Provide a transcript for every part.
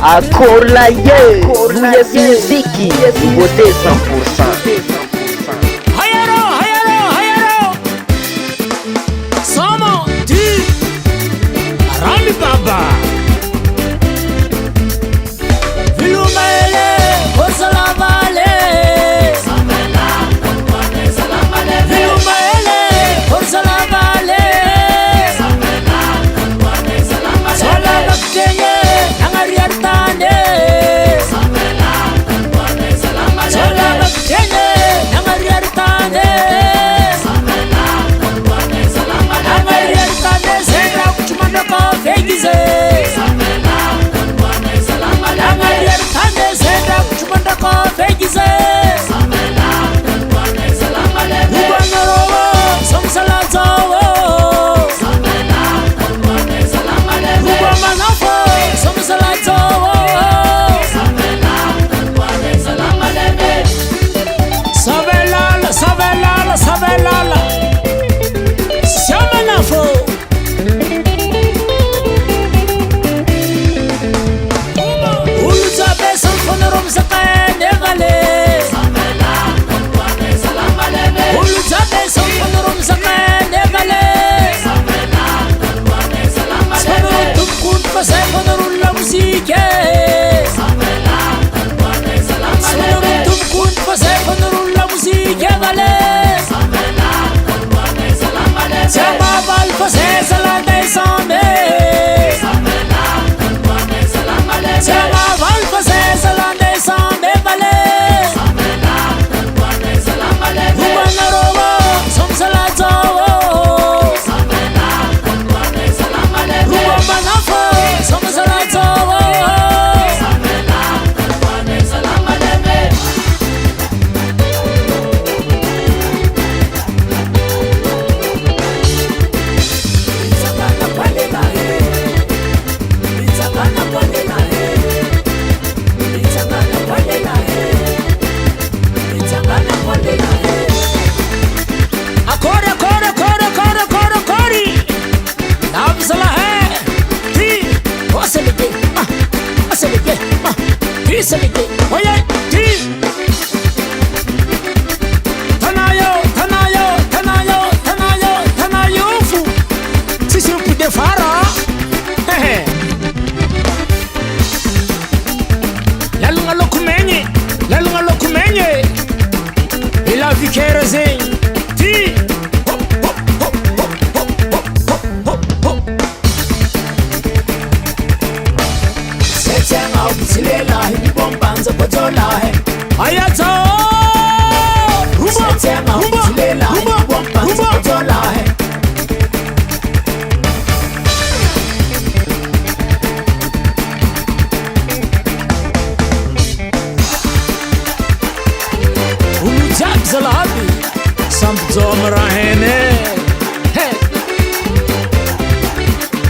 Akorlaye, Yes Muziki, beauté 100%. Hayaro, Samo, Di, Rami Baba, Vilumele, Osalamale, Vilumele, Osalamale, Solalakeye, Angariartane, Solalakeye, Angariartane, Angariartane, Zera Kuchumandaka, Vegize, Angariartane, Zera Kuchumandaka, Vegize, Ubangarowo, Somsalatawo, Ubamanafo, Somsalatawo, Savelala, Savelala, Savelala, Shamanafo, Uluzabe, Sanfonorum Sakane, Vale, Uluzabe, Sanfonorum Sakane, Vale, Sanfonorum Tumkun, Sanfonorum La Musique, Sanfonorum Tumkun, Sanfonorum La Musique, Vale, Samaval, Sanfonorum Sambe, Samaval, Sanfonorum Sambe, Vale, Ubangarowo, Somsalatawo, Ubamanafo, Somsalatawo, Akore, kore, kore, kore, kore, kore. Nabzala hai. Ti, asalike, asalike, ti asalike. Oye, ti. Tanayo, tanayo, tanayo, tanayo, tanayo fu. Sisi upide fara. Lalunga lokumenye, lalunga lokumenye. Ila vikere zen. Ti. Hop, hop, hop, hop, hop, hop, hop, hop, hop. Seteng au bisilela, hini bombanza kotola he. Ayato. Rumba, seteng au bisilela, hini bombanza kotola he. Ulujak zalabi, Sampzom rahene. Hey,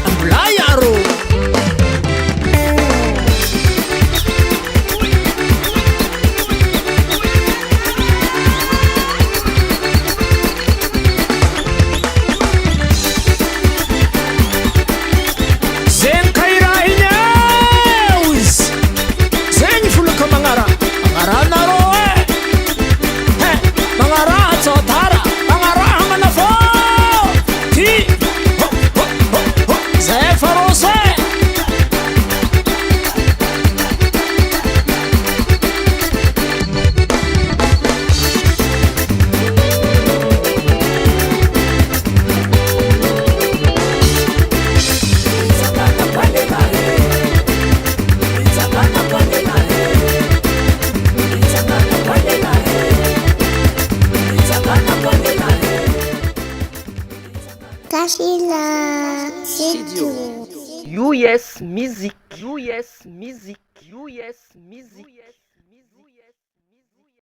Amblayaro. Zen kaira ineus, Zen fuluka mangara, mangara naroe. Hey, mangara atotara, mangara manafo. Ti, ho, ho, ho, ho, Zefarose. Kashila Studio. US Music, US Music, US Music.